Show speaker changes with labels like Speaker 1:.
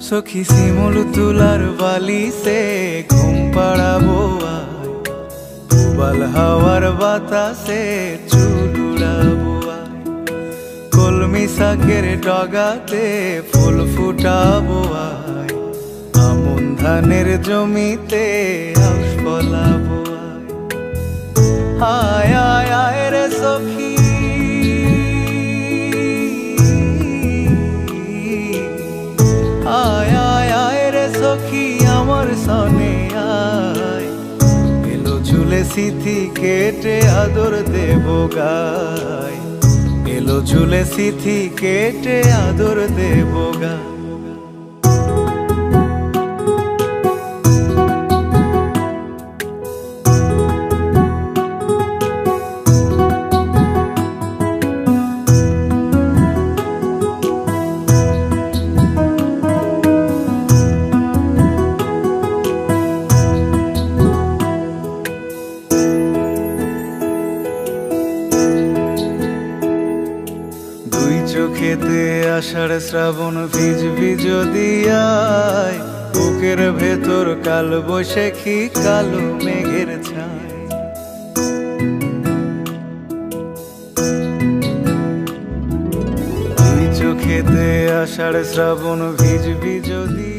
Speaker 1: सखी सिमुल तुलार बाली से घुम पड़ाबो आय, उबाल हवार बातासे चुल उड़ाबो आय, कलमी शाकेर डगाते फुल फुटाबो आय, आमन धानेर जमीते आउश फलाबो आय। आय आय रे सखी आय आय आय रे सखी आमार सने आय, एलो झुले स्मृति केटे आदर देबो गाय, एलो झुले स्मृति केटे आदर देबो गाय। চোখেতে আষাঢ় শ্রাবণ ভিজবি যদি আয়, বুকের ভেতর কাল বৈশাখী কালো মেঘের ছায়। দুই চোখেতে আষাঢ় শ্রাবণ ভিজবি যদি